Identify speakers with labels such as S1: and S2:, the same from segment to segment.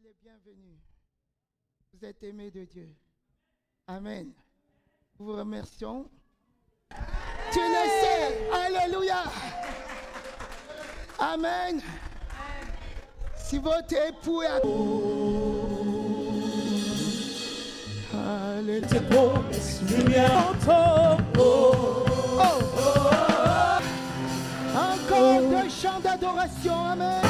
S1: les bienvenus. Vous êtes aimés de Dieu. Amen. Nous vous remercions. Tu le sais. Alléluia. Amen. Si votre époux est... Alléluia.
S2: Tes promesses, lumière en
S1: Encore deux chants d'adoration. Amen.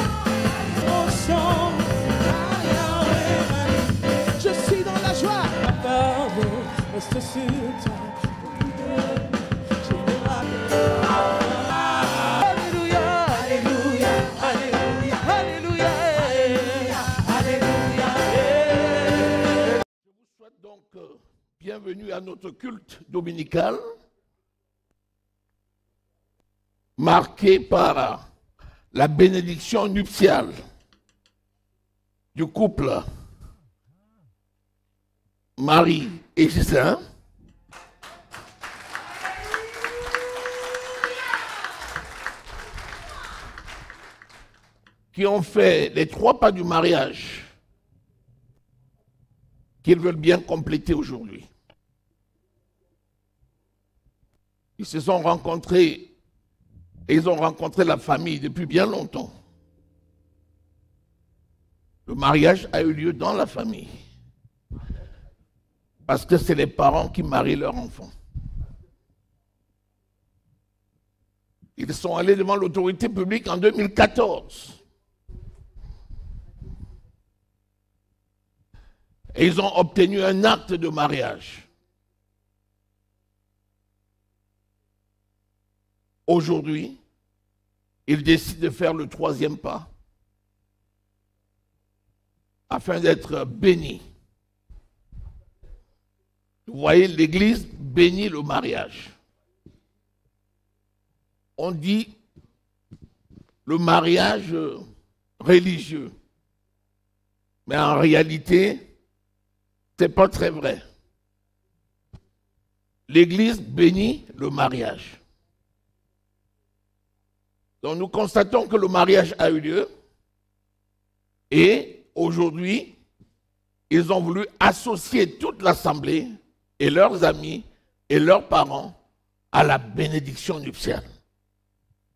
S2: Je suis dans la joie. Ma parole reste sur toi. Alléluia, alléluia, alléluia, alléluia, alléluia.
S3: Je vous souhaite donc bienvenue à notre culte dominical, marqué par la bénédiction nuptiale du couple Marie et Gislain, qui ont fait les 3 pas du mariage qu'ils veulent bien compléter aujourd'hui. Ils se sont rencontrés et ils ont rencontré la famille depuis bien longtemps. Le mariage a eu lieu dans la famille. Parce que c'est les parents qui marient leurs enfants. Ils sont allés devant l'autorité publique en 2014. Et ils ont obtenu un acte de mariage. Aujourd'hui, ils décident de faire le 3e pas afin d'être bénis. Vous voyez, l'Église bénit le mariage. On dit le mariage religieux. Mais en réalité, ce n'est pas très vrai. L'Église bénit le mariage. Donc nous constatons que le mariage a eu lieu et aujourd'hui, ils ont voulu associer toute l'assemblée et leurs amis et leurs parents à la bénédiction nuptiale.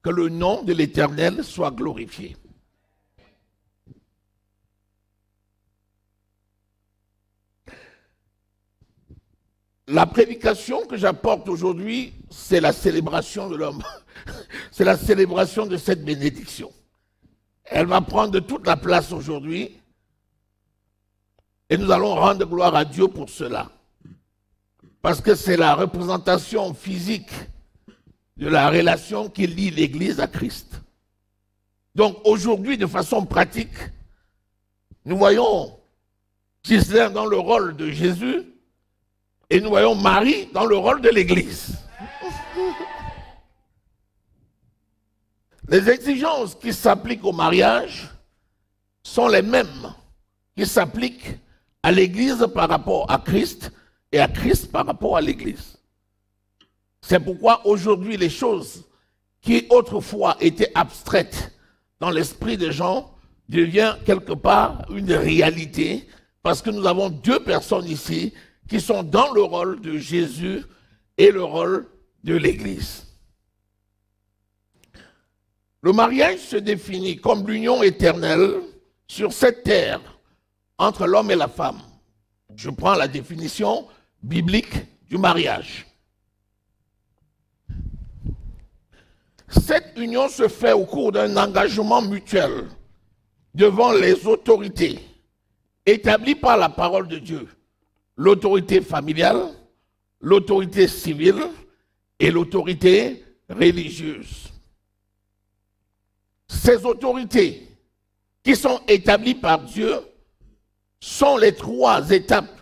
S3: Que le nom de l'Éternel soit glorifié. La prédication que j'apporte aujourd'hui, c'est la célébration de l'homme. C'est la célébration de cette bénédiction. Elle va prendre toute la place aujourd'hui et nous allons rendre gloire à Dieu pour cela. Parce que c'est la représentation physique de la relation qui lie l'Église à Christ. Donc aujourd'hui, de façon pratique, nous voyons Gislain dans le rôle de Jésus et nous voyons Marie dans le rôle de l'Église. Les exigences qui s'appliquent au mariage sont les mêmes qui s'appliquent à l'Église par rapport à Christ et à Christ par rapport à l'Église. C'est pourquoi aujourd'hui les choses qui autrefois étaient abstraites dans l'esprit des gens deviennent quelque part une réalité parce que nous avons 2 personnes ici qui sont dans le rôle de Jésus et le rôle de l'Église. Le mariage se définit comme l'union éternelle sur cette terre entre l'homme et la femme. Je prends la définition biblique du mariage. Cette union se fait au cours d'un engagement mutuel devant les autorités établies par la parole de Dieu. L'autorité familiale, l'autorité civile et l'autorité religieuse. Ces autorités qui sont établies par Dieu sont les 3 étapes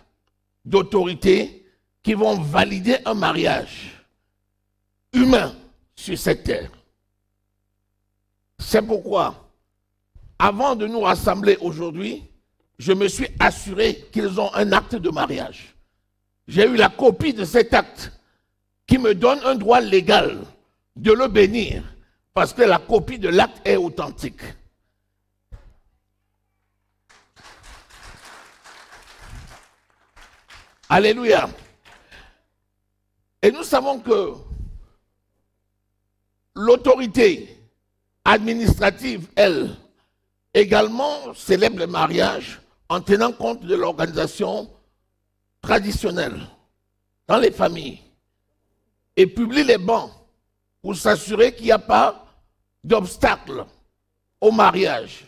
S3: d'autorité qui vont valider un mariage humain sur cette terre. C'est pourquoi, avant de nous rassembler aujourd'hui, je me suis assuré qu'ils ont un acte de mariage. J'ai eu la copie de cet acte qui me donne un droit légal de le bénir parce que la copie de l'acte est authentique. Alléluia. Et nous savons que l'autorité administrative, elle, également célèbre le mariage en tenant compte de l'organisation traditionnelle dans les familles et publie les bancs pour s'assurer qu'il n'y a pas d'obstacle au mariage.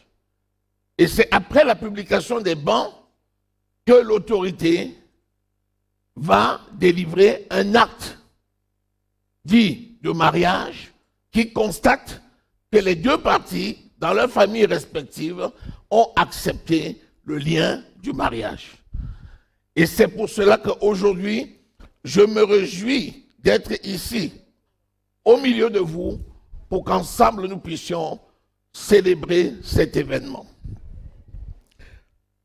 S3: Et c'est après la publication des bancs que l'autorité va délivrer un acte dit de mariage qui constate que les deux parties, dans leurs familles respectives, ont accepté le lien du mariage. Et c'est pour cela qu'aujourd'hui, je me réjouis d'être ici, au milieu de vous, pour qu'ensemble nous puissions célébrer cet événement.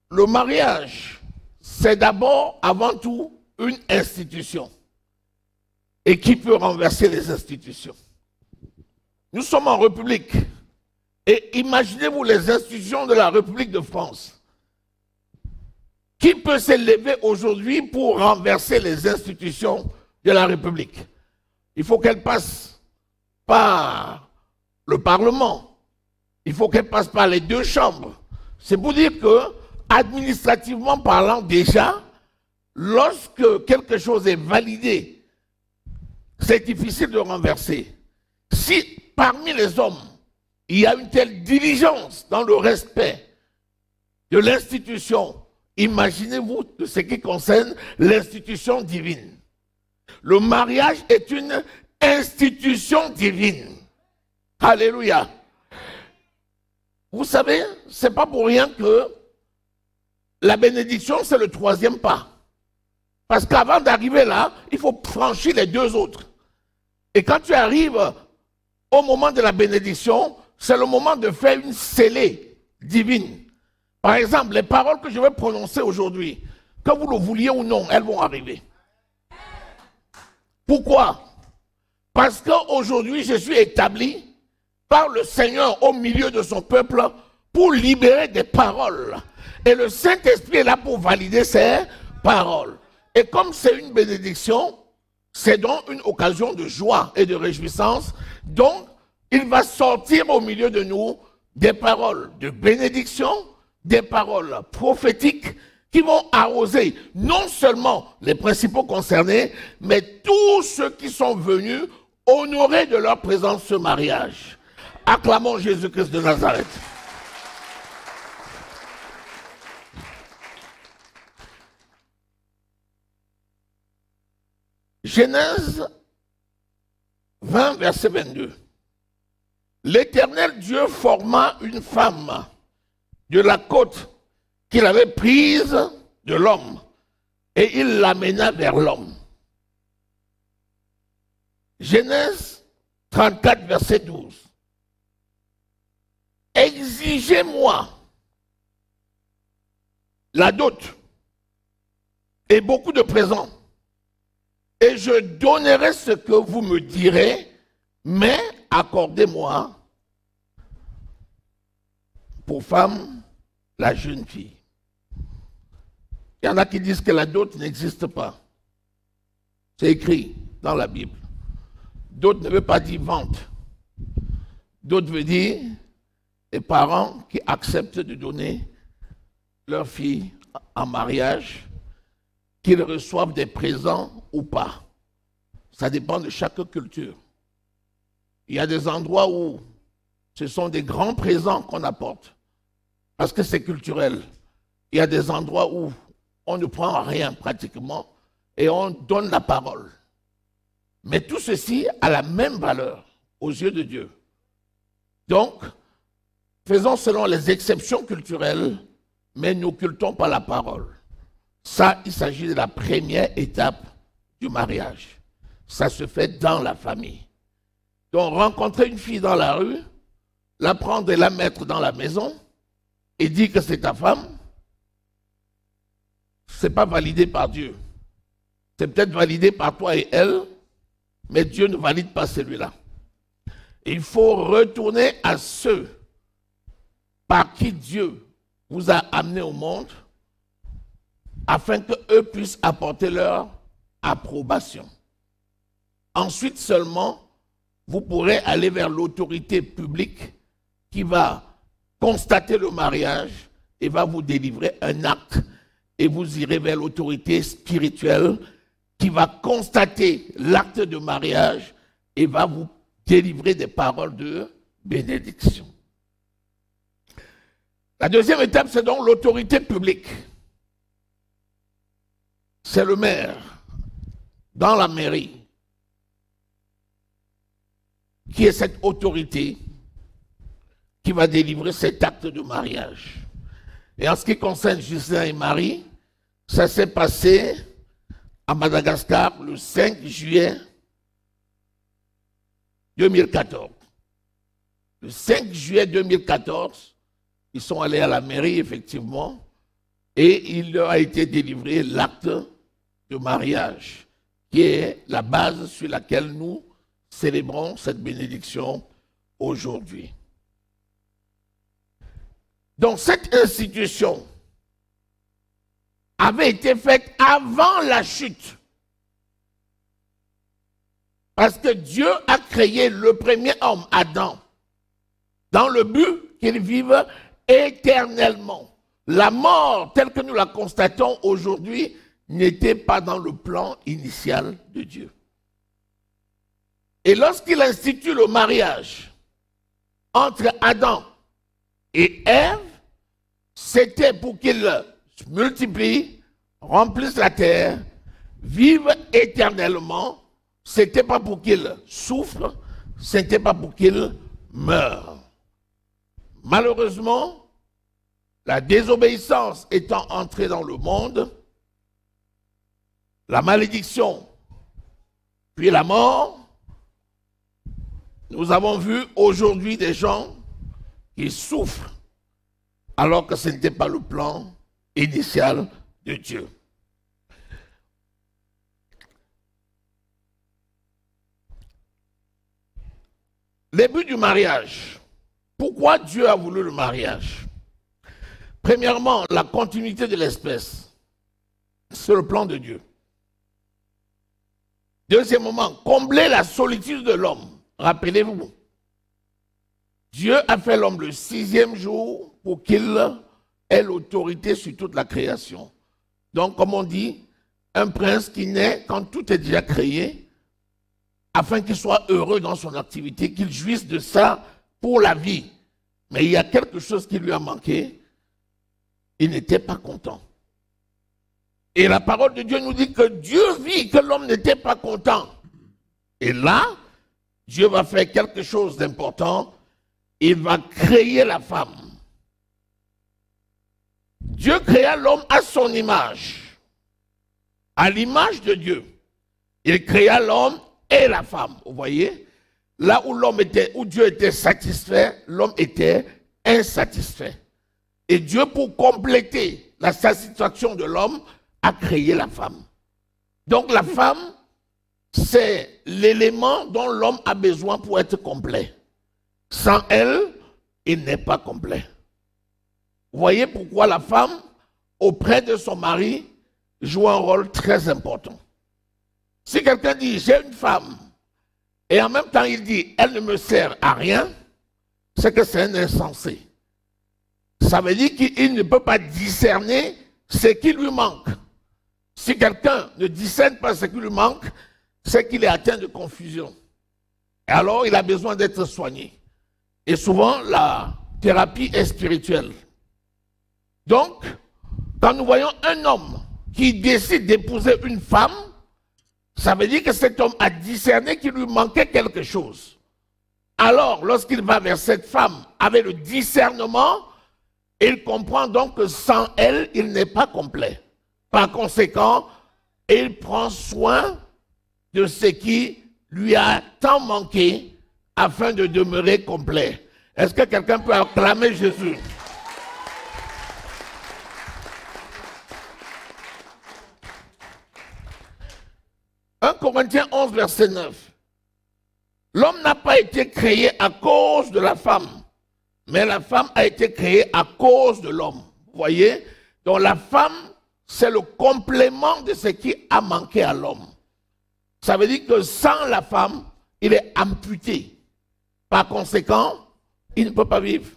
S3: Le mariage, c'est d'abord, avant tout, une institution. Et qui peut renverser les institutions? Nous sommes en République. Et imaginez-vous les institutions de la République de France. Qui peut s'élever aujourd'hui pour renverser les institutions de la République? Il faut qu'elle passe par le Parlement. Il faut qu'elle passe par les deux chambres. C'est pour dire que, administrativement parlant déjà, lorsque quelque chose est validé, c'est difficile de renverser. Si parmi les hommes, il y a une telle diligence dans le respect de l'institution, imaginez-vous de ce qui concerne l'institution divine. Le mariage est une institution divine. Alléluia. Vous savez, ce n'est pas pour rien que la bénédiction, c'est le troisième pas. Parce qu'avant d'arriver là, il faut franchir les deux autres. Et quand tu arrives au moment de la bénédiction, c'est le moment de faire une scellée divine. Par exemple, les paroles que je vais prononcer aujourd'hui, que vous le vouliez ou non, elles vont arriver. Pourquoi? Parce qu'aujourd'hui, je suis établi par le Seigneur au milieu de son peuple pour libérer des paroles. Et le Saint-Esprit est là pour valider ces paroles. Et comme c'est une bénédiction, c'est donc une occasion de joie et de réjouissance. Donc, il va sortir au milieu de nous des paroles de bénédiction, des paroles prophétiques qui vont arroser non seulement les principaux concernés, mais tous ceux qui sont venus honorer de leur présence ce mariage. Acclamons Jésus-Christ de Nazareth. Genèse 20, verset 22. L'Éternel Dieu forma une femme de la côte qu'il avait prise de l'homme et il l'amena vers l'homme. Genèse 34, verset 12. Exigez-moi la dot et beaucoup de présents, et je donnerai ce que vous me direz, mais accordez-moi pour femme la jeune fille. Il y en a qui disent que la dot n'existe pas. C'est écrit dans la Bible. Dot ne veut pas dire vente. Dot veut dire les parents qui acceptent de donner leur fille en mariage, qu'ils reçoivent des présents ou pas. Ça dépend de chaque culture. Il y a des endroits où ce sont des grands présents qu'on apporte, parce que c'est culturel. Il y a des endroits où on ne prend rien pratiquement et on donne la parole. Mais tout ceci a la même valeur aux yeux de Dieu. Donc, faisons selon les exceptions culturelles, mais n'occultons pas la parole. Ça, il s'agit de la première étape du mariage. Ça se fait dans la famille. Donc, rencontrer une fille dans la rue, la prendre et la mettre dans la maison, et dire que c'est ta femme, ce n'est pas validé par Dieu. C'est peut-être validé par toi et elle, mais Dieu ne valide pas celui-là. Il faut retourner à ceux par qui Dieu vous a amené au monde, afin qu'eux puissent apporter leur approbation. Ensuite seulement, vous pourrez aller vers l'autorité publique qui va constater le mariage et va vous délivrer un acte. Et vous irez vers l'autorité spirituelle qui va constater l'acte de mariage et va vous délivrer des paroles de bénédiction. La deuxième étape, c'est donc l'autorité publique. C'est le maire, dans la mairie, qui est cette autorité qui va délivrer cet acte de mariage. Et en ce qui concerne Justin et Marie, ça s'est passé à Madagascar le 5 juillet 2014. Le 5 juillet 2014, ils sont allés à la mairie, effectivement, et il leur a été délivré l'acte de mariage, qui est la base sur laquelle nous célébrons cette bénédiction aujourd'hui. Donc cette institution avait été faite avant la chute. Parce que Dieu a créé le premier homme, Adam, dans le but qu'il vive éternellement. La mort, telle que nous la constatons aujourd'hui, n'était pas dans le plan initial de Dieu. Et lorsqu'il institue le mariage entre Adam et Ève, c'était pour qu'ils se multiplient, remplissent la terre, vivent éternellement. C'était pas pour qu'ils souffrent, c'était pas pour qu'ils meurent. Malheureusement, la désobéissance étant entrée dans le monde, la malédiction, puis la mort, nous avons vu aujourd'hui des gens qui souffrent alors que ce n'était pas le plan initial de Dieu. Les buts du mariage. Pourquoi Dieu a voulu le mariage? Premièrement, la continuité de l'espèce. C'est le plan de Dieu. Deuxièmement, combler la solitude de l'homme. Rappelez-vous, Dieu a fait l'homme le 6e jour pour qu'il ait l'autorité sur toute la création. Donc, comme on dit, un prince qui naît quand tout est déjà créé, afin qu'il soit heureux dans son activité, qu'il jouisse de ça pour la vie. Mais il y a quelque chose qui lui a manqué. Il n'était pas content. Et la parole de Dieu nous dit que Dieu vit que l'homme n'était pas content. Et là, Dieu va faire quelque chose d'important. Il va créer la femme. Dieu créa l'homme à son image. À l'image de Dieu. Il créa l'homme et la femme. Vous voyez? Là où l'homme était, où Dieu était satisfait, l'homme était insatisfait. Et Dieu, pour compléter la satisfaction de l'homme, a créé la femme. Donc la femme, c'est l'élément dont l'homme a besoin pour être complet. Sans elle, il n'est pas complet. Vous voyez pourquoi la femme, auprès de son mari, joue un rôle très important. Si quelqu'un dit, j'ai une femme, et en même temps il dit, elle ne me sert à rien, c'est que c'est un insensé. Ça veut dire qu'il ne peut pas discerner ce qui lui manque. Si quelqu'un ne discerne pas ce qui lui manque, c'est qu'il est atteint de confusion. Et alors, il a besoin d'être soigné. Et souvent, la thérapie est spirituelle. Donc, quand nous voyons un homme qui décide d'épouser une femme, ça veut dire que cet homme a discerné qu'il lui manquait quelque chose. Alors, lorsqu'il va vers cette femme avec le discernement, il comprend donc que sans elle, il n'est pas complet. Par conséquent, il prend soin de ce qui lui a tant manqué afin de demeurer complet. Est-ce que quelqu'un peut acclamer Jésus? « 1 Corinthiens 11, verset 9. L'homme n'a pas été créé à cause de la femme, mais la femme a été créée à cause de l'homme. » Vous voyez? Donc la femme, c'est le complément de ce qui a manqué à l'homme. Ça veut dire que sans la femme, il est amputé. Par conséquent, il ne peut pas vivre.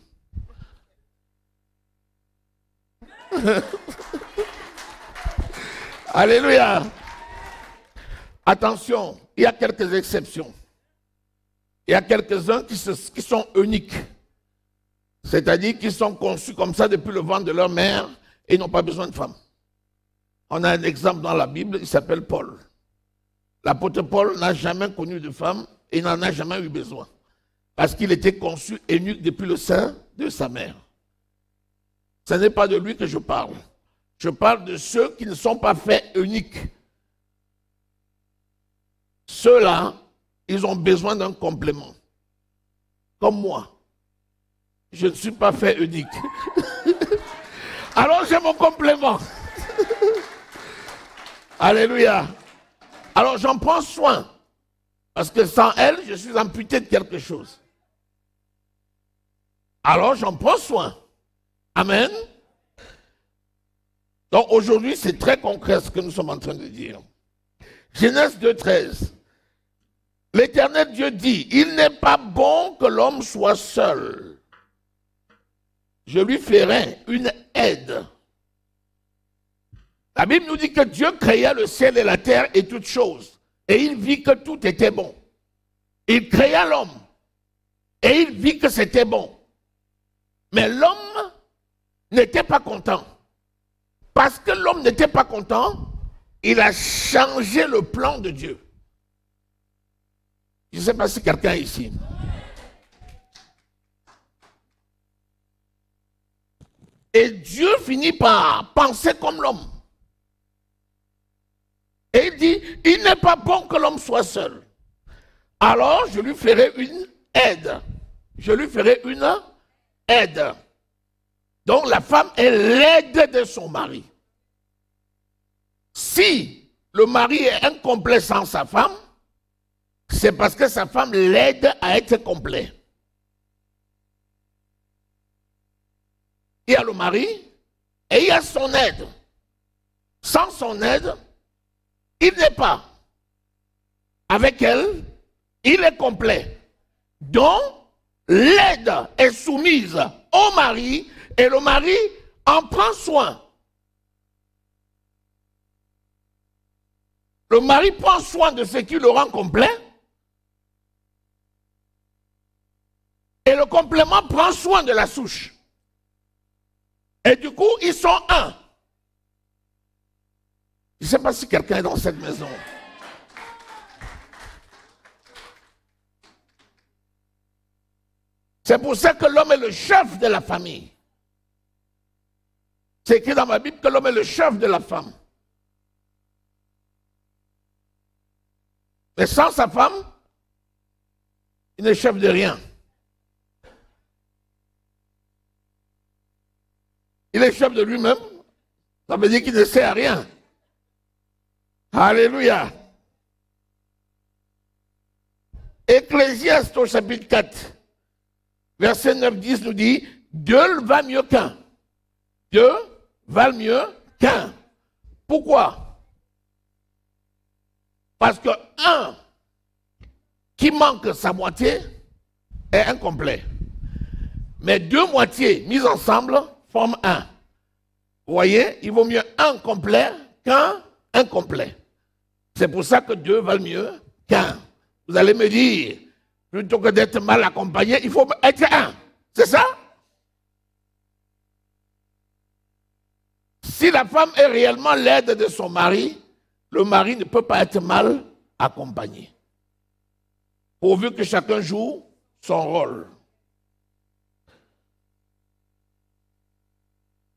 S3: Alléluia. Attention, il y a quelques exceptions. Il y a quelques-uns qui sont uniques. C'est-à-dire qu'ils sont conçus comme ça depuis le ventre de leur mère et n'ont pas besoin de femme. On a un exemple dans la Bible, il s'appelle Paul. L'apôtre Paul n'a jamais connu de femme et n'en a jamais eu besoin. Parce qu'il était conçu eunuque depuis le sein de sa mère. Ce n'est pas de lui que je parle. Je parle de ceux qui ne sont pas faits uniques. Ceux-là, ils ont besoin d'un complément. Comme moi. Je ne suis pas fait unique. Alors j'ai mon complément. Alléluia. Alors j'en prends soin. Parce que sans elle, je suis amputé de quelque chose. Alors j'en prends soin. Amen. Donc aujourd'hui, c'est très concret ce que nous sommes en train de dire. Genèse 2,13. L'Éternel Dieu dit, il n'est pas bon que l'homme soit seul. Je lui ferai une aide. La Bible nous dit que Dieu créa le ciel et la terre et toutes choses. Et il vit que tout était bon. Il créa l'homme. Et il vit que c'était bon. Mais l'homme n'était pas content. Parce que l'homme n'était pas content, il a changé le plan de Dieu. Je ne sais pas si quelqu'un est ici. Et Dieu finit par penser comme l'homme. Et il dit, il n'est pas bon que l'homme soit seul. Alors je lui ferai une aide. Je lui ferai une aide. Donc la femme est l'aide de son mari. Si le mari est incomplet sans sa femme, c'est parce que sa femme l'aide à être complet. Il y a le mari et il y a son aide. Sans son aide, il n'est pas. Avec elle, il est complet. Donc, l'aide est soumise au mari et le mari en prend soin. Le mari prend soin de ce qui le rend complet. Et le complément prend soin de la souche. Et du coup, ils sont un. Je ne sais pas si quelqu'un est dans cette maison. C'est pour ça que l'homme est le chef de la famille. C'est écrit dans ma Bible que l'homme est le chef de la femme. Mais sans sa femme, il n'est chef de rien. Il est chef de lui-même. Ça veut dire qu'il ne sert à rien. Alléluia. Ecclésiaste au chapitre 4, verset 9-10 nous dit, deux va mieux qu'un. Deux valent mieux qu'un. Pourquoi? Parce que un qui manque sa moitié est incomplet. Mais deux moitiés mises ensemble forment un. Vous voyez, il vaut mieux un complet qu'un incomplet. C'est pour ça que deux valent mieux qu'un. Vous allez me dire, plutôt que d'être mal accompagné, il faut être un. C'est ça? Si la femme est réellement l'aide de son mari, le mari ne peut pas être mal accompagné. Pourvu que chacun joue son rôle.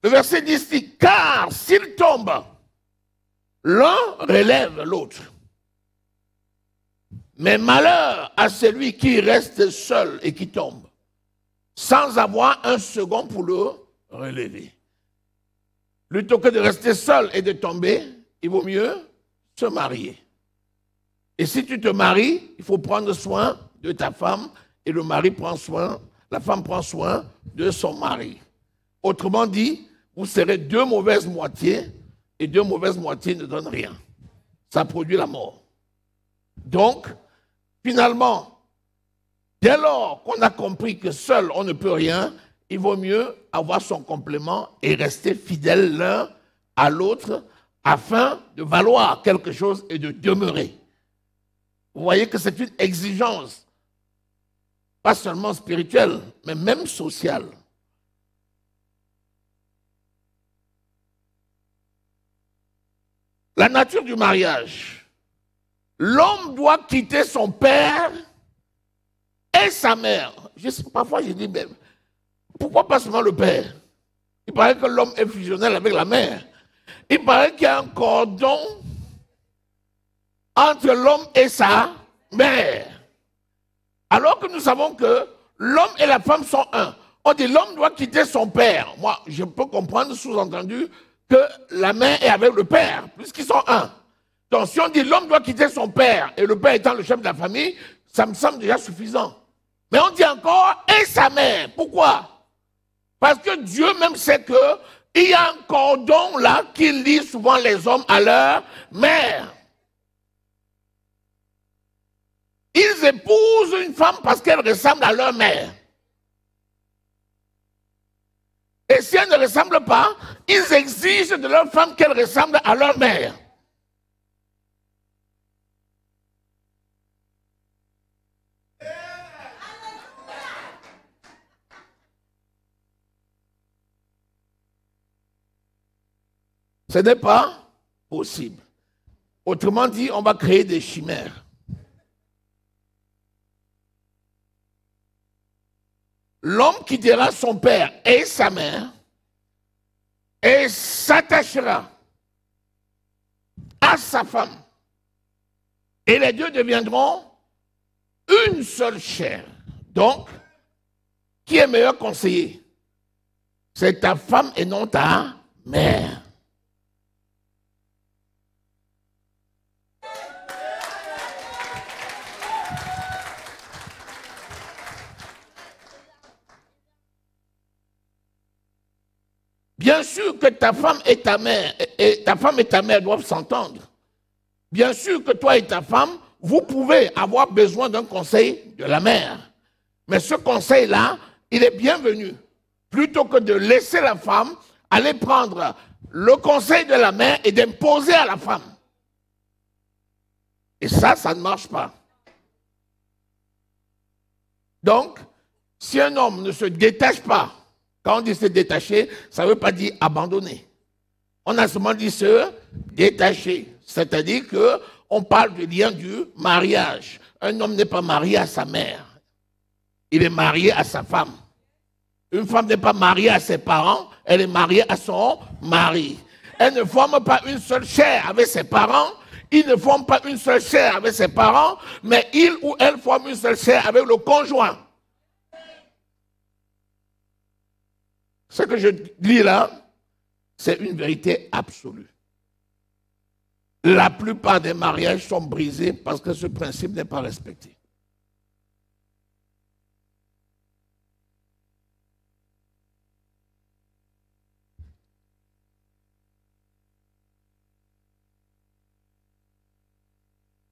S3: Le verset 10 dit, car s'il tombe, l'un relève l'autre. Mais malheur à celui qui reste seul et qui tombe, sans avoir un second pour le relever. Plutôt que de rester seul et de tomber, il vaut mieux se marier. Et si tu te maries, il faut prendre soin de ta femme et le mari prend soin, la femme prend soin de son mari. Autrement dit, vous serez deux mauvaises moitiés et 2 mauvaises moitiés ne donnent rien. Ça produit la mort. Donc, finalement, dès lors qu'on a compris que seul on ne peut rien, il vaut mieux avoir son complément et rester fidèle l'un à l'autre afin de valoir quelque chose et de demeurer. Vous voyez que c'est une exigence, pas seulement spirituelle, mais même sociale. La nature du mariage. L'homme doit quitter son père et sa mère. Parfois, je dis, mais pourquoi pas seulement le père? Il paraît que l'homme est fusionnel avec la mère. Il paraît qu'il y a un cordon entre l'homme et sa mère. Alors que nous savons que l'homme et la femme sont un. On dit l'homme doit quitter son père. Moi, je peux comprendre, sous-entendu, que la mère est avec le père, puisqu'ils sont un. Donc, si on dit l'homme doit quitter son père, et le père étant le chef de la famille, ça me semble déjà suffisant. Mais on dit encore, et sa mère. Pourquoi? Parce que Dieu même sait qu'il y a un cordon là qui lie souvent les hommes à leur mère. Ils épousent une femme parce qu'elle ressemble à leur mère. Et si elle ne ressemble pas, ils exigent de leur femme qu'elle ressemble à leur mère. Ce n'est pas possible. Autrement dit, on va créer des chimères. L'homme quittera son père et sa mère et s'attachera à sa femme. Et les deux deviendront une seule chair. Donc, qui est meilleur conseiller? C'est ta femme et non ta mère. Bien sûr que ta femme et ta mère doivent s'entendre. Bien sûr que toi et ta femme, vous pouvez avoir besoin d'un conseil de la mère. Mais ce conseil-là, il est bienvenu. Plutôt que de laisser la femme aller prendre le conseil de la mère et d'imposer à la femme. Et ça ne marche pas. Donc, si un homme ne se détache pas, quand on dit se détacher, ça ne veut pas dire abandonner. On a seulement dit se détacher. C'est-à-dire qu'on parle du lien du mariage. Un homme n'est pas marié à sa mère. Il est marié à sa femme. Une femme n'est pas mariée à ses parents, elle est mariée à son mari. Elle ne forme pas une seule chair avec ses parents, il ne forme pas une seule chair avec ses parents, mais il ou elle forme une seule chair avec le conjoint. Ce que je lis là, c'est une vérité absolue. La plupart des mariages sont brisés parce que ce principe n'est pas respecté.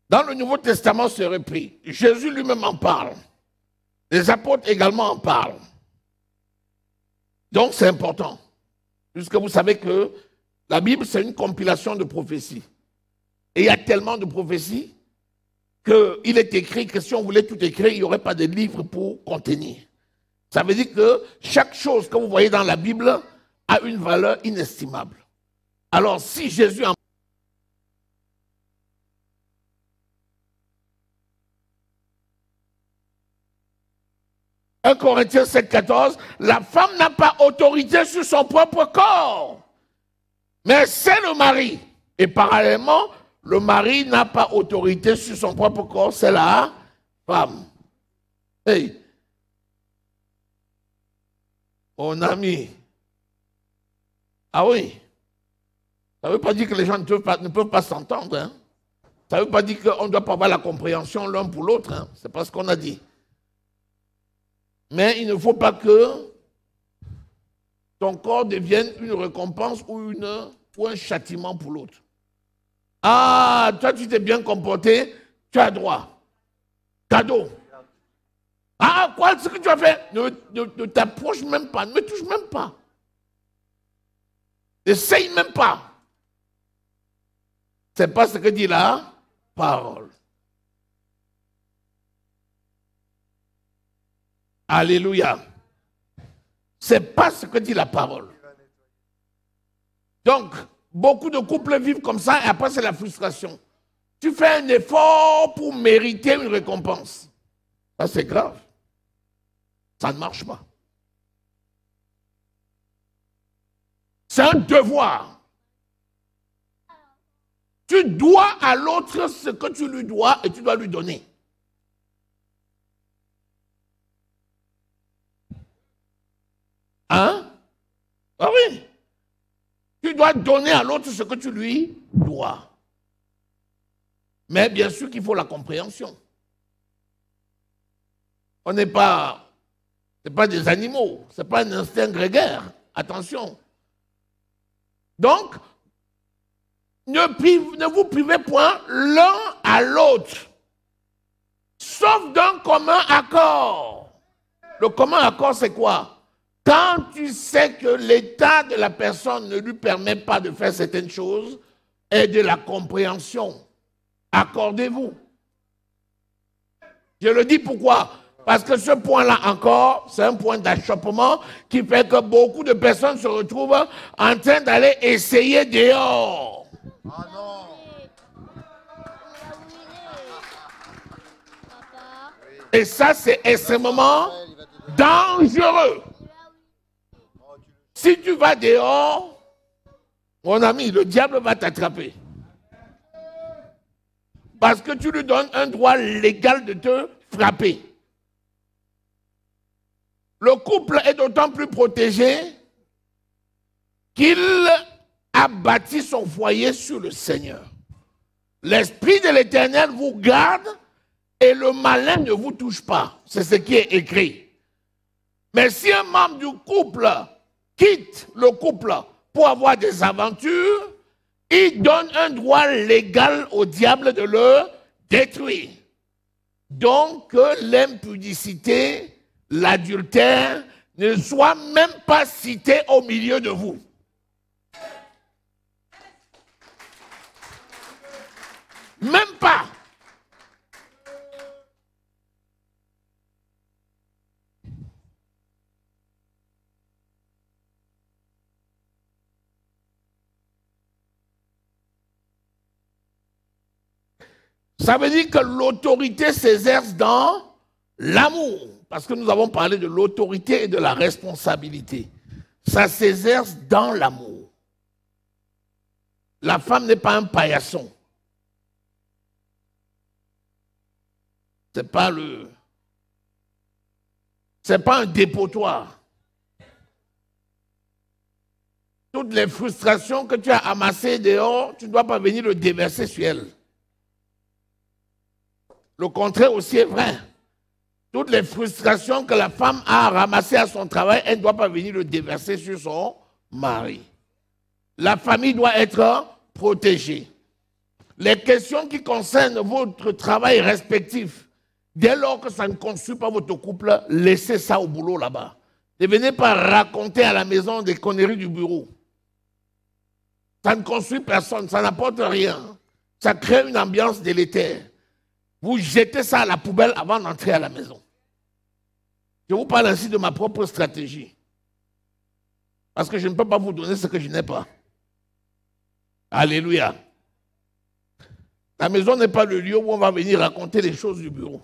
S3: Dans le Nouveau Testament, c'est repris. Jésus lui-même en parle. Les apôtres également en parlent. Donc c'est important. Puisque vous savez que la Bible, c'est une compilation de prophéties. Et il y a tellement de prophéties qu'il est écrit que si on voulait tout écrire, il n'y aurait pas de livre pour contenir. Ça veut dire que chaque chose que vous voyez dans la Bible a une valeur inestimable. Alors si Jésus en 1 Corinthiens 7,14, la femme n'a pas autorité sur son propre corps, mais c'est le mari. Et parallèlement, le mari n'a pas autorité sur son propre corps, c'est la femme. Hey, mon ami, ah oui, ça ne veut pas dire que les gens ne peuvent pas s'entendre. Hein? Ça ne veut pas dire qu'on ne doit pas avoir la compréhension l'un pour l'autre. Hein? C'est pas ce qu'on a dit. Mais il ne faut pas que ton corps devienne une récompense ou une ou un châtiment pour l'autre. Ah, toi tu t'es bien comporté, tu as droit. Cadeau. Ah, quoi, ce que tu as fait? Ne t'approche même pas, ne me touche même pas. N'essaye même pas. C'est pas ce que dit la parole. Alléluia. C'est pas ce que dit la parole. Donc, beaucoup de couples vivent comme ça et après c'est la frustration. Tu fais un effort pour mériter une récompense. Ça c'est grave. Ça ne marche pas. C'est un devoir. Tu dois à l'autre ce que tu lui dois et tu dois lui donner. Hein? Ah oui. Tu dois donner à l'autre ce que tu lui dois. Mais bien sûr qu'il faut la compréhension. On n'est pas, c'est pas des animaux, c'est pas un instinct grégaire. Attention. Donc, ne vous privez point l'un à l'autre, sauf d'un commun accord. Le commun accord, c'est quoi? Quand tu sais que l'état de la personne ne lui permet pas de faire certaines choses, et de la compréhension, accordez-vous. Je le dis pourquoi? Parce que ce point-là encore, c'est un point d'achoppement qui fait que beaucoup de personnes se retrouvent en train d'aller essayer dehors. Ah non. Et ça, c'est extrêmement dangereux. Si tu vas dehors, mon ami, le diable va t'attraper. Parce que tu lui donnes un droit légal de te frapper. Le couple est d'autant plus protégé qu'il a bâti son foyer sur le Seigneur. L'Esprit de l'Éternel vous garde et le malin ne vous touche pas. C'est ce qui est écrit. Mais si un membre du couple quitte le couple pour avoir des aventures, il donne un droit légal au diable de le détruire. Donc que l'impudicité, l'adultère ne soit même pas cité au milieu de vous. Même pas. Ça veut dire que l'autorité s'exerce dans l'amour. Parce que nous avons parlé de l'autorité et de la responsabilité. Ça s'exerce dans l'amour. La femme n'est pas un paillasson. C'est pas un dépotoir. Toutes les frustrations que tu as amassées dehors, tu ne dois pas venir le déverser sur elle. Le contraire aussi est vrai. Toutes les frustrations que la femme a ramassées à son travail, elle ne doit pas venir le déverser sur son mari. La famille doit être protégée. Les questions qui concernent votre travail respectif, dès lors que ça ne construit pas votre couple, laissez ça au boulot là-bas. Ne venez pas raconter à la maison des conneries du bureau. Ça ne construit personne, ça n'apporte rien. Ça crée une ambiance délétère. Vous jetez ça à la poubelle avant d'entrer à la maison. Je vous parle ainsi de ma propre stratégie. Parce que je ne peux pas vous donner ce que je n'ai pas. Alléluia. La maison n'est pas le lieu où on va venir raconter les choses du bureau.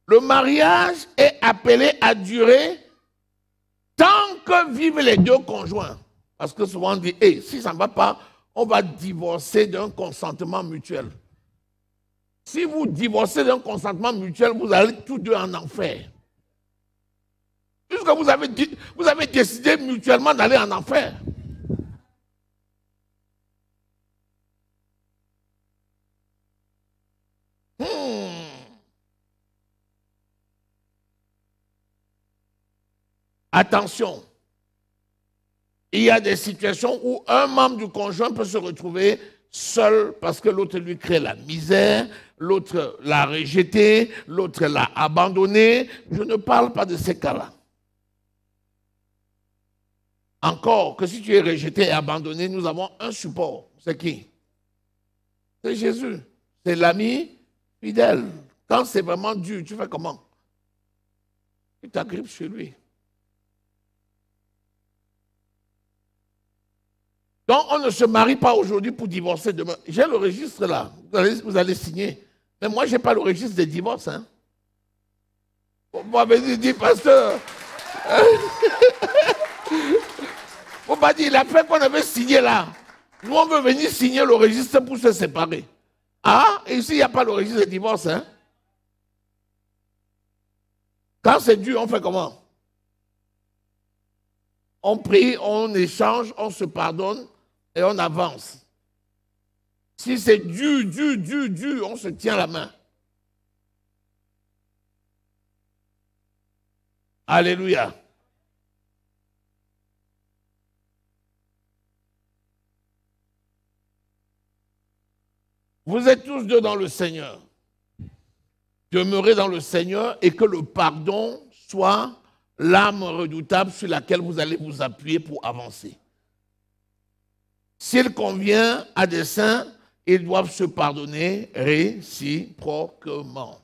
S3: Le mariage est appelé à durer tant que vivent les deux conjoints. Parce que souvent on dit, hey, si ça ne va pas, on va divorcer d'un consentement mutuel. Si vous divorcez d'un consentement mutuel, vous allez tous deux en enfer. Puisque vous avez décidé mutuellement d'aller en enfer. Attention. il y a des situations où un membre du conjoint peut se retrouver seul parce que l'autre lui crée la misère, l'autre l'a rejeté, l'autre l'a abandonné. Je ne parle pas de ces cas-là. Encore que si tu es rejeté et abandonné, nous avons un support. C'est qui? C'est Jésus. C'est l'ami fidèle. Quand c'est vraiment dur, tu fais comment? Tu t'agrippes chez lui. Donc, on ne se marie pas aujourd'hui pour divorcer demain. J'ai le registre là. Vous allez signer. Mais moi, je n'ai pas le registre des divorces. Hein. Vous m'avez dit, pasteur. Vous m'avez dit, il a fait qu'on avait signé là. Nous, on veut venir signer le registre pour se séparer. Ah, ici, il n'y a pas le registre des divorces. Hein. Quand c'est dur, on fait comment? On prie, on échange, on se pardonne et on avance. Si c'est dur, on se tient la main. Alléluia. Vous êtes tous deux dans le Seigneur. Demeurez dans le Seigneur et que le pardon soit l'arme redoutable sur laquelle vous allez vous appuyer pour avancer. S'il convient à des saints, ils doivent se pardonner réciproquement.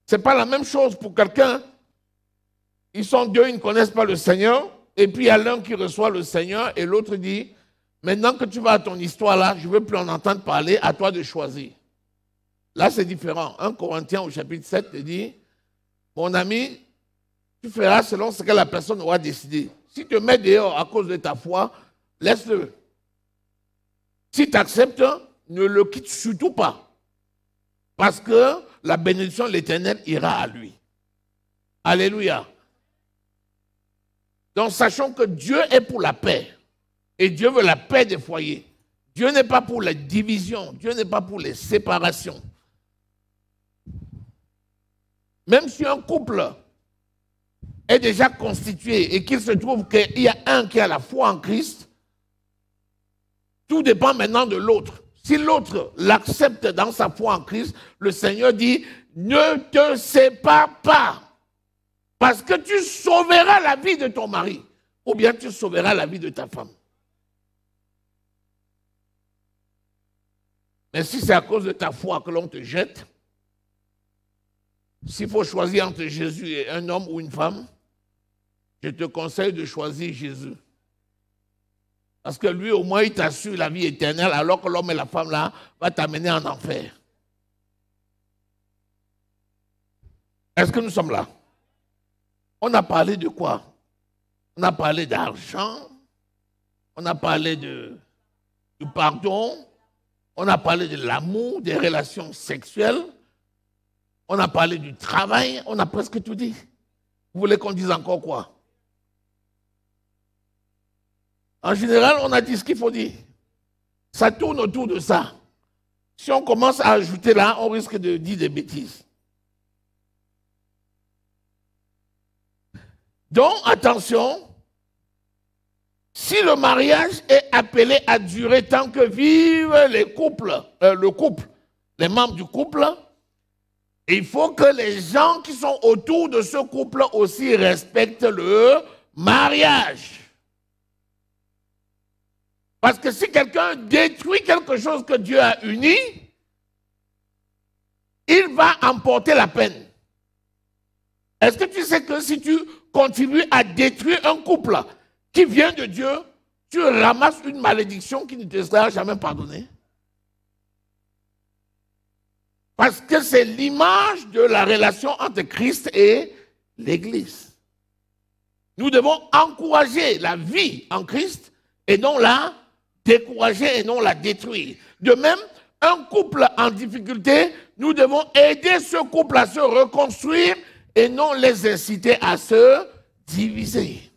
S3: Ce n'est pas la même chose pour quelqu'un. Ils sont deux, ils ne connaissent pas le Seigneur. Et puis il y a l'un qui reçoit le Seigneur et l'autre dit, maintenant que tu vas à ton histoire là, je ne veux plus en entendre parler, à toi de choisir. Là c'est différent. 1 Corinthiens au chapitre 7 te dit, mon ami, tu feras selon ce que la personne aura décidé. Si tu te mets dehors à cause de ta foi, laisse-le. Si tu acceptes, ne le quitte surtout pas. Parce que la bénédiction de l'Éternel ira à lui. Alléluia. Donc sachons que Dieu est pour la paix. Et Dieu veut la paix des foyers. Dieu n'est pas pour les divisions. Dieu n'est pas pour les séparations. Même si un couple est déjà constitué et qu'il se trouve qu'il y a un qui a la foi en Christ, tout dépend maintenant de l'autre. Si l'autre l'accepte dans sa foi en Christ, le Seigneur dit, ne te sépare pas, parce que tu sauveras la vie de ton mari, ou bien tu sauveras la vie de ta femme. Mais si c'est à cause de ta foi que l'on te jette, s'il faut choisir entre Jésus et un homme ou une femme, je te conseille de choisir Jésus. Parce que lui, au moins, il t'assure la vie éternelle, alors que l'homme et la femme, là, vont t'amener en enfer. Est-ce que nous sommes là? On a parlé de quoi? On a parlé d'argent, on a parlé du pardon, on a parlé de l'amour, des relations sexuelles, on a parlé du travail, on a presque tout dit. Vous voulez qu'on dise encore quoi? En général, on a dit ce qu'il faut dire. Ça tourne autour de ça. Si on commence à ajouter là, on risque de dire des bêtises. Donc, attention, si le mariage est appelé à durer tant que vivent les couples, les membres du couple, il faut que les gens qui sont autour de ce couple aussi respectent le mariage. Parce que si quelqu'un détruit quelque chose que Dieu a uni, il va emporter la peine. Est-ce que tu sais que si tu continues à détruire un couple qui vient de Dieu, tu ramasses une malédiction qui ne te sera jamais pardonnée? Parce que c'est l'image de la relation entre Christ et l'Église. Nous devons encourager la vie en Christ et non la décourager et non la détruire. De même, un couple en difficulté, nous devons aider ce couple à se reconstruire et non les inciter à se diviser.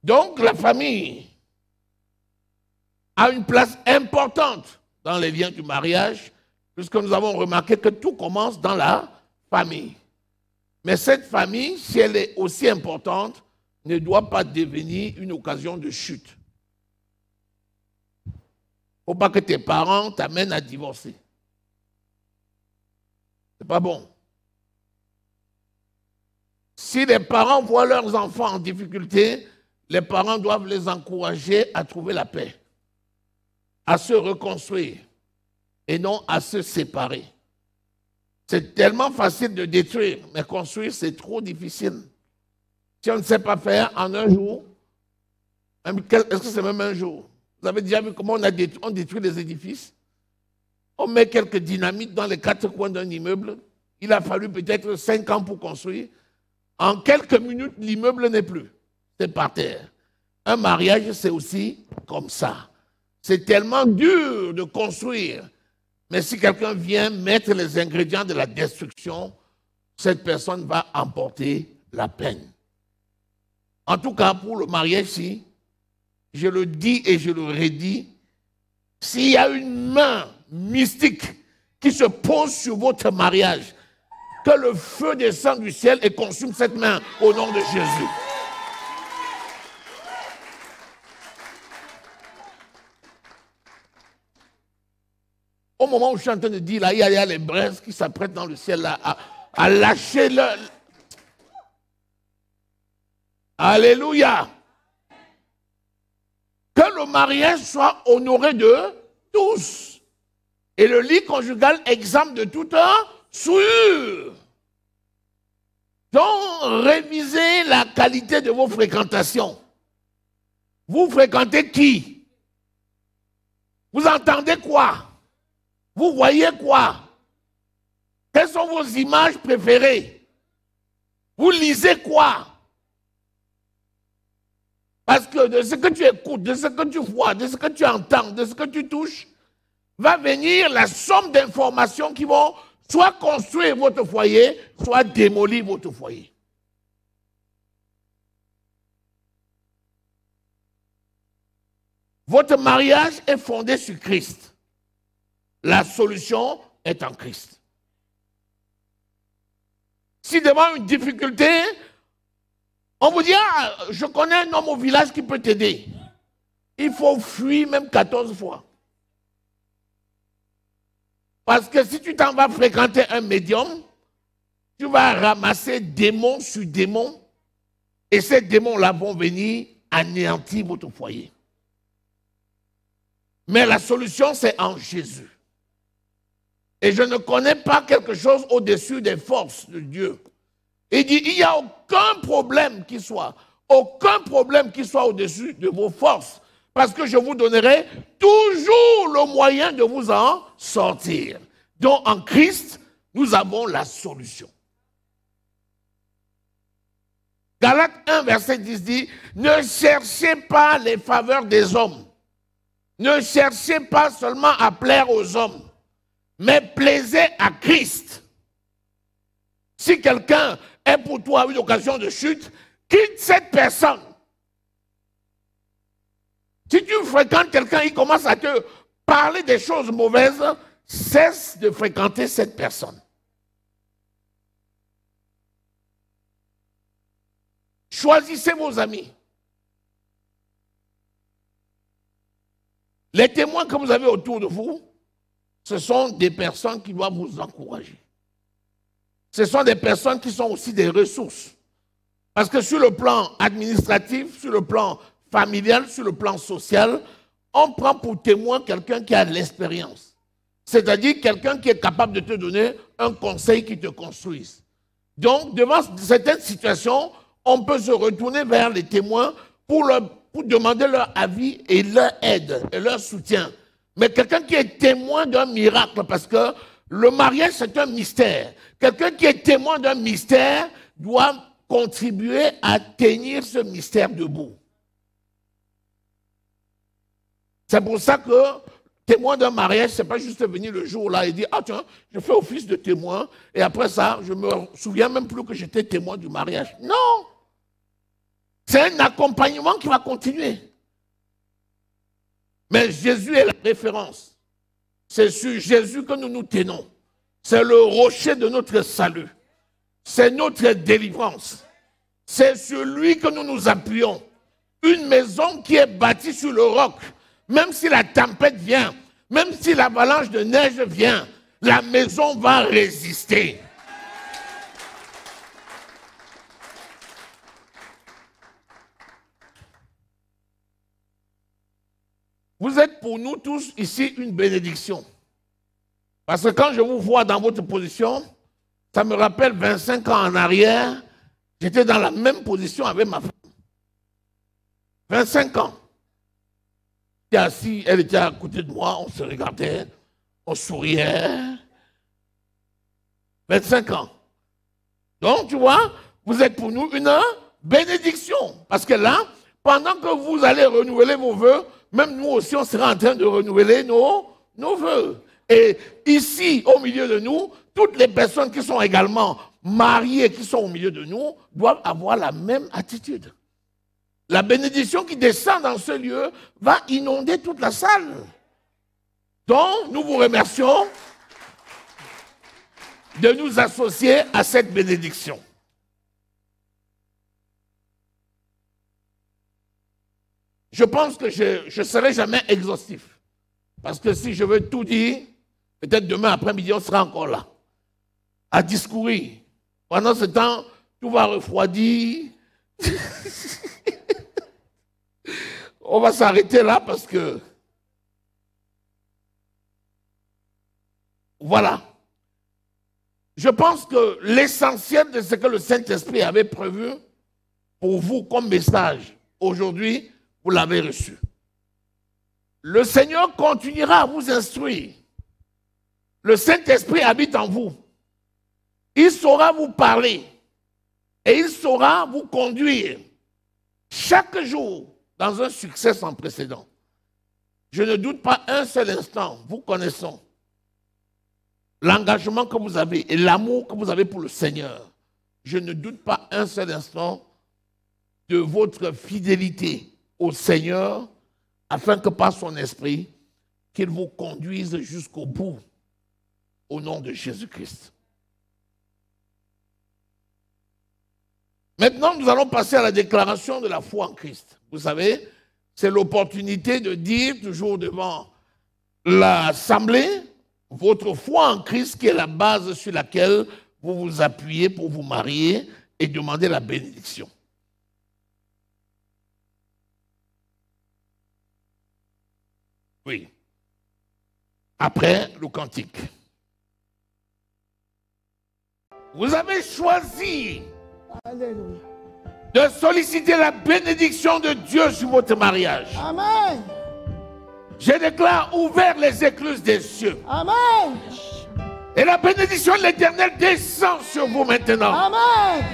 S3: Donc la famille a une place importante dans les liens du mariage, puisque nous avons remarqué que tout commence dans la famille. Mais cette famille, si elle est aussi importante, ne doit pas devenir une occasion de chute. Il ne faut pas que tes parents t'amènent à divorcer. C'est pas bon. Si les parents voient leurs enfants en difficulté, les parents doivent les encourager à trouver la paix, à se reconstruire et non à se séparer. C'est tellement facile de détruire, mais construire, c'est trop difficile. Si on ne sait pas faire en un jour, est-ce que c'est même un jour? Vous avez déjà vu comment on détruit les édifices? On met quelques dynamites dans les quatre coins d'un immeuble. Il a fallu peut-être 5 ans pour construire. En quelques minutes, l'immeuble n'est plus. C'est par terre. Un mariage, c'est aussi comme ça. C'est tellement dur de construire. Mais si quelqu'un vient mettre les ingrédients de la destruction, cette personne va emporter la peine. En tout cas, pour le mariage-ci, je le dis et je le redis, s'il y a une main mystique qui se pose sur votre mariage, que le feu descende du ciel et consume cette main au nom de Jésus. Au moment où je suis en train de dire, là, il y a les braises qui s'apprêtent dans le ciel là, à lâcher le... Alléluia. Que le mariage soit honoré de tous. Et le lit conjugal exempt de toute souillure. Donc, révisez la qualité de vos fréquentations. Vous fréquentez qui? Vous entendez quoi? Vous voyez quoi? Quelles sont vos images préférées? Vous lisez quoi? Parce que de ce que tu écoutes, de ce que tu vois, de ce que tu entends, de ce que tu touches, va venir la somme d'informations qui vont soit construire votre foyer, soit démolir votre foyer. Votre mariage est fondé sur Christ. La solution est en Christ. Si devant une difficulté, on vous dit, ah, je connais un homme au village qui peut t'aider. Il faut fuir même 14 fois. Parce que si tu t'en vas fréquenter un médium, tu vas ramasser démon sur démon, et ces démons-là vont venir anéantir votre foyer. Mais la solution, c'est en Jésus. Et je ne connais pas quelque chose au-dessus des forces de Dieu. Il dit, il n'y a aucun problème qui soit au-dessus de vos forces. Parce que je vous donnerai toujours le moyen de vous en sortir. Donc en Christ, nous avons la solution. Galates 1, verset 10 dit, ne cherchez pas les faveurs des hommes. Ne cherchez pas seulement à plaire aux hommes, mais plaisez à Christ. Si quelqu'un est pour toi une occasion de chute, quitte cette personne. Si tu fréquentes quelqu'un, il commence à te parler des choses mauvaises, cesse de fréquenter cette personne. Choisissez vos amis. Les témoins que vous avez autour de vous, ce sont des personnes qui doivent vous encourager. Ce sont des personnes qui sont aussi des ressources. Parce que sur le plan administratif, sur le plan familial, sur le plan social, on prend pour témoin quelqu'un qui a de l'expérience. C'est-à-dire quelqu'un qui est capable de te donner un conseil qui te construise. Donc, devant certaines situations, on peut se retourner vers les témoins pour demander leur avis et leur aide et leur soutien. Mais quelqu'un qui est témoin d'un miracle, parce que le mariage, c'est un mystère. Quelqu'un qui est témoin d'un mystère doit contribuer à tenir ce mystère debout. C'est pour ça que témoin d'un mariage, ce n'est pas juste venir le jour là et dire « Ah tiens, je fais office de témoin et après ça, je ne me souviens même plus que j'étais témoin du mariage. » Non! C'est un accompagnement qui va continuer. Mais Jésus est la référence. C'est sur Jésus que nous nous tenons. C'est le rocher de notre salut. C'est notre délivrance. C'est sur lui que nous nous appuyons. Une maison qui est bâtie sur le roc. Même si la tempête vient, même si l'avalanche de neige vient, la maison va résister. Vous êtes pour nous tous ici une bénédiction. Parce que quand je vous vois dans votre position, ça me rappelle 25 ans en arrière, j'étais dans la même position avec ma femme. 25 ans. J'étais assis, elle était à côté de moi, on se regardait, on souriait. 25 ans. Donc, tu vois, vous êtes pour nous une bénédiction. Parce que là, pendant que vous allez renouveler vos vœux, même nous aussi, on sera en train de renouveler nos vœux. Et ici, au milieu de nous, toutes les personnes qui sont également mariées, qui sont au milieu de nous, doivent avoir la même attitude. La bénédiction qui descend dans ce lieu va inonder toute la salle. Donc, nous vous remercions de nous associer à cette bénédiction. Je pense que je ne serai jamais exhaustif. Parce que si je veux tout dire, peut-être demain après-midi, on sera encore là, à discourir. Pendant ce temps, tout va refroidir. On va s'arrêter là parce que... Voilà. Je pense que l'essentiel de ce que le Saint-Esprit avait prévu pour vous comme message, aujourd'hui, vous l'avez reçu. Le Seigneur continuera à vous instruire. Le Saint-Esprit habite en vous. Il saura vous parler et il saura vous conduire chaque jour dans un succès sans précédent. Je ne doute pas un seul instant, vous connaissons l'engagement que vous avez et l'amour que vous avez pour le Seigneur. Je ne doute pas un seul instant de votre fidélité au Seigneur, afin que par son esprit, qu'il vous conduise jusqu'au bout, au nom de Jésus-Christ. Maintenant, nous allons passer à la déclaration de la foi en Christ. Vous savez, c'est l'opportunité de dire toujours devant l'Assemblée votre foi en Christ qui est la base sur laquelle vous vous appuyez pour vous marier et demander la bénédiction. Oui. Après le cantique. Vous avez choisi
S1: Alléluia.
S3: de solliciter la bénédiction de Dieu sur votre mariage.
S1: Amen.
S3: Je déclare ouvert les écluses des cieux.
S1: Amen.
S3: Et la bénédiction de l'Éternel descend sur vous maintenant.
S1: Amen.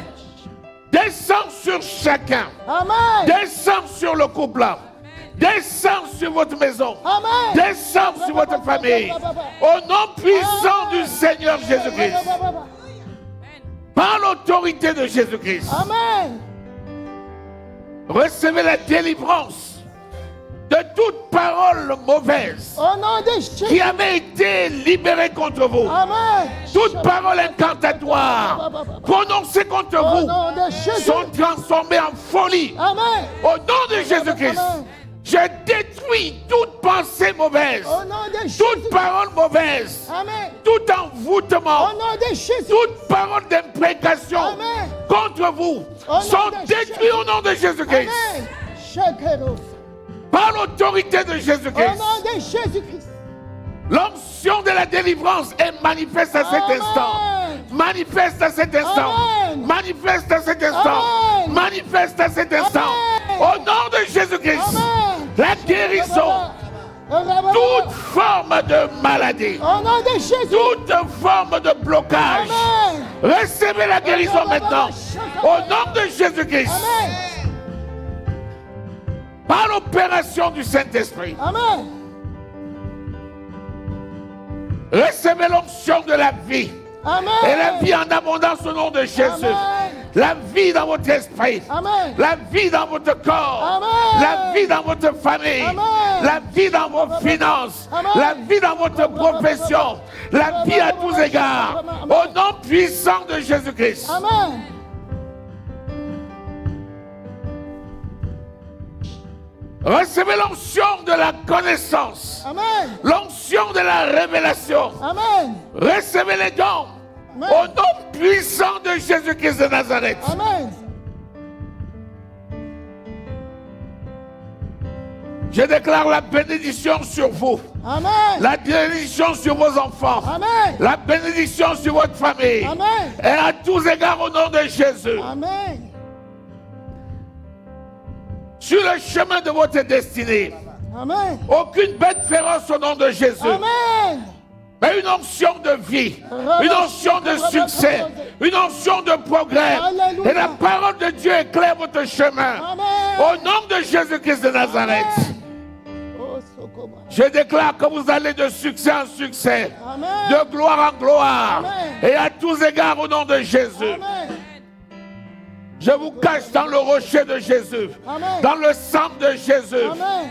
S3: Descend sur chacun.
S1: Amen.
S3: Descend sur le couple. Descend sur votre maison.
S1: Amen.
S3: Descend sur votre famille. Au nom puissant du Seigneur Jésus-Christ. Par l'autorité de Jésus-Christ.
S1: Amen.
S3: Recevez la délivrance de toute parole mauvaise
S1: Au nom de Jésus.
S3: qui avait été libérée contre vous.
S1: Amen.
S3: Toute parole incantatoire prononcée contre
S1: Au
S3: vous
S1: nom de Jésus.
S3: sont transformées en folie.
S1: Amen.
S3: Au nom de Jésus-Christ,
S1: Amen.
S3: je détruis toute pensée mauvaise,
S1: Au nom de Jésus.
S3: toute parole mauvaise,
S1: Amen.
S3: tout envoûtement,
S1: Au nom de Jésus.
S3: toute parole d'imprécation
S1: Amen.
S3: contre vous
S1: Au nom
S3: sont
S1: de
S3: détruits
S1: Jésus.
S3: au nom de Jésus-Christ.
S1: Amen. Shekeros.
S3: Par l'autorité de
S1: Au
S3: Jésus-Christ.
S1: nom de Jésus-Christ.
S3: L'onction de la délivrance est manifeste à cet
S1: Amen.
S3: instant. Manifeste à cet instant.
S1: Amen.
S3: Manifeste à cet instant.
S1: Amen.
S3: Manifeste à cet instant.
S1: Amen.
S3: Au nom de Jésus-Christ.
S1: Amen.
S3: La guérison. Toute forme de maladie.
S1: Au nom de Jésus.
S3: Toute forme de blocage.
S1: Amen.
S3: Recevez la guérison maintenant. Au nom de Jésus-Christ.
S1: Amen.
S3: Par l'opération du Saint-Esprit.
S1: Amen.
S3: Recevez l'onction de la vie.
S1: Amen.
S3: Et la vie en abondance au nom de Jésus.
S1: Amen.
S3: La vie dans votre esprit.
S1: Amen.
S3: La vie dans votre corps.
S1: Amen.
S3: La vie dans votre famille.
S1: Amen.
S3: la vie dans vos finances, la vie dans votre profession, la vie à tous égards, au nom puissant de Jésus-Christ.
S1: Amen.
S3: Recevez l'onction de la connaissance, l'onction de la révélation.
S1: Amen.
S3: Recevez les dons au nom puissant de Jésus-Christ de Nazareth.
S1: Amen.
S3: Je déclare la bénédiction sur vous.
S1: Amen.
S3: La bénédiction sur vos enfants.
S1: Amen.
S3: La bénédiction sur votre famille.
S1: Amen.
S3: Et à tous égards au nom de Jésus.
S1: Amen.
S3: Sur le chemin de votre destinée.
S1: Amen.
S3: Aucune bête féroce au nom de Jésus.
S1: Amen.
S3: Mais une onction de vie, une onction de succès, une onction de progrès.
S1: Alléluia.
S3: Et la parole de Dieu éclaire votre chemin.
S1: Amen.
S3: Au nom de Jésus-Christ de Nazareth. Je déclare que vous allez de succès en succès,
S1: Amen.
S3: de gloire en gloire.
S1: Amen.
S3: Et à tous égards au nom de Jésus.
S1: Amen.
S3: Je vous cache dans le rocher de Jésus,
S1: Amen.
S3: dans le sang de Jésus,
S1: Amen.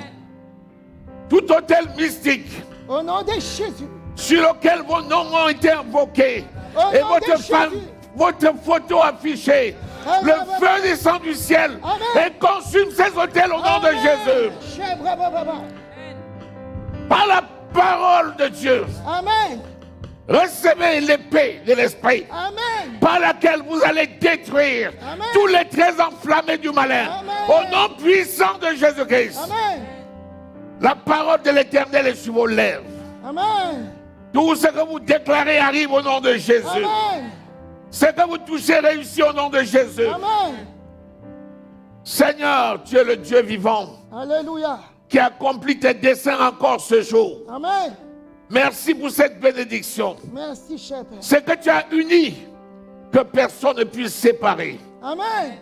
S3: tout hôtel mystique
S1: Au nom de Jésus.
S3: sur lequel vos noms ont été invoqués
S1: Au
S3: et
S1: nom
S3: votre
S1: de
S3: femme,
S1: Jésus.
S3: votre photo affichée.
S1: Amen.
S3: Le feu descend du ciel
S1: Amen.
S3: et consume ces hôtels au nom de Jésus. Par la parole de Dieu,
S1: Amen.
S3: recevez l'épée de l'esprit
S1: Amen.
S3: par laquelle vous allez détruire
S1: Amen.
S3: tous les traits enflammés du malin.
S1: Amen.
S3: Au nom puissant de Jésus-Christ.
S1: Amen.
S3: La parole de l'Éternel est sur vos lèvres.
S1: Amen.
S3: Tout ce que vous déclarez arrive au nom de Jésus.
S1: Amen.
S3: Ce que vous touchez réussit au nom de Jésus.
S1: Amen.
S3: Seigneur, tu es le Dieu vivant
S1: Alléluia.
S3: qui accomplit tes desseins encore ce jour.
S1: Amen.
S3: Merci pour cette bénédiction.
S1: Merci, cher Père.
S3: Ce que tu as uni, que personne ne puisse séparer.
S1: Amen.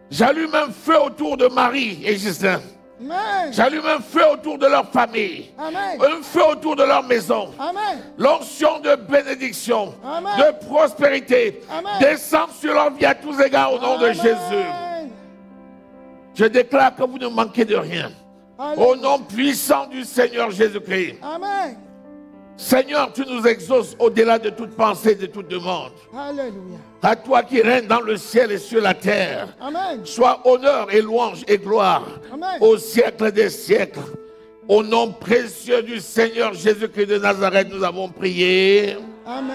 S3: J'allume un feu autour de Marie et Gislain.
S1: Amen.
S3: J'allume un feu autour de leur famille.
S1: Amen.
S3: Un feu autour de leur maison.
S1: Amen.
S3: L'onction de bénédiction,
S1: Amen.
S3: de prospérité,
S1: Amen.
S3: descend sur leur vie à tous égards au nom de
S1: Amen.
S3: Jésus. Je déclare que vous ne manquez de rien. Au nom puissant du Seigneur Jésus-Christ.
S1: Amen.
S3: Seigneur, tu nous exauces au-delà de toute pensée, de toute demande.
S1: Alléluia.
S3: À toi qui règnes dans le ciel et sur la terre,
S1: Amen.
S3: soit honneur et louange et gloire
S1: Amen.
S3: au siècle des siècles. Au nom précieux du Seigneur Jésus-Christ de Nazareth, nous avons prié.
S1: Amen.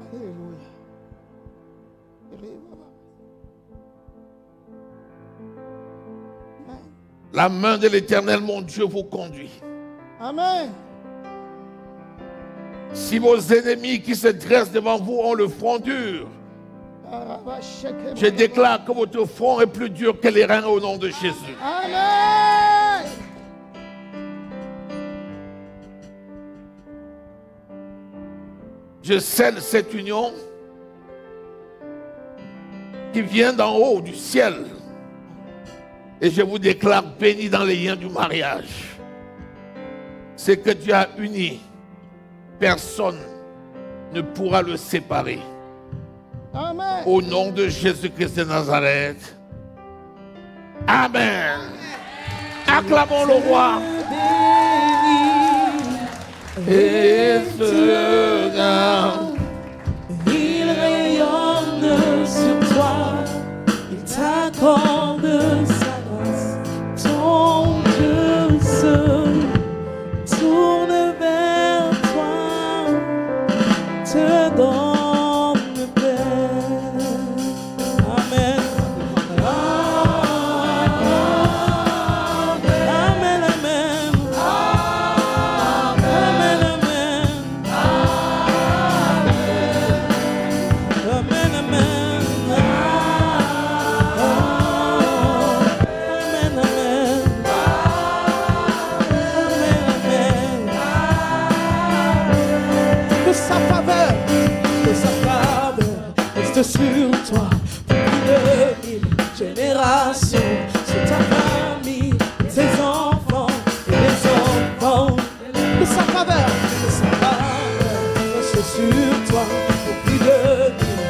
S1: Alléluia. Amen.
S3: La main de l'Éternel, mon Dieu, vous conduit.
S1: Amen.
S3: Si vos ennemis qui se dressent devant vous ont le front dur, je déclare que votre front est plus dur que les reins au nom de Jésus.
S1: Amen.
S3: Je scelle cette union qui vient d'en haut du ciel. Et je vous déclare béni dans les liens du mariage. Ce que Dieu a uni, personne ne pourra le séparer.
S1: Amen.
S3: Au nom de Jésus-Christ de Nazareth. Amen. Acclamons le roi. Et ce gars,
S2: Il rayonne sur toi, il t'accorde sa grâce. Ton Dieu se tourne vers toi, te donne paix. Amen. Amen, amen. Amen, amen. Amen, amen. Amen, amen. Amen, amen. Que sa faveur reste sur toi pour plus de 1000 générations, sur ta famille, tes enfants et les enfants. Que sa faveur reste sur toi pour plus de 1000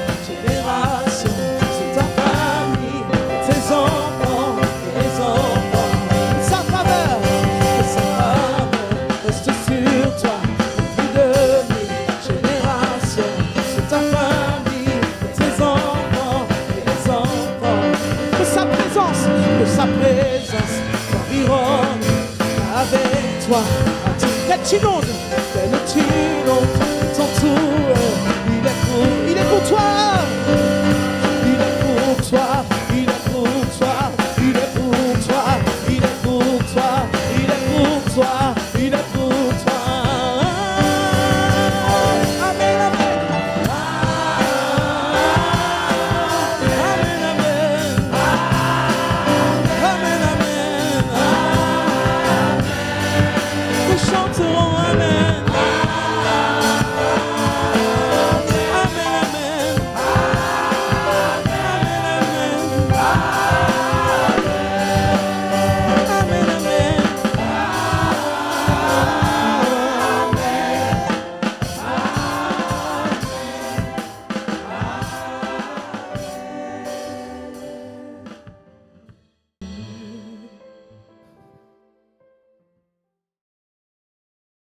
S2: t'inonde.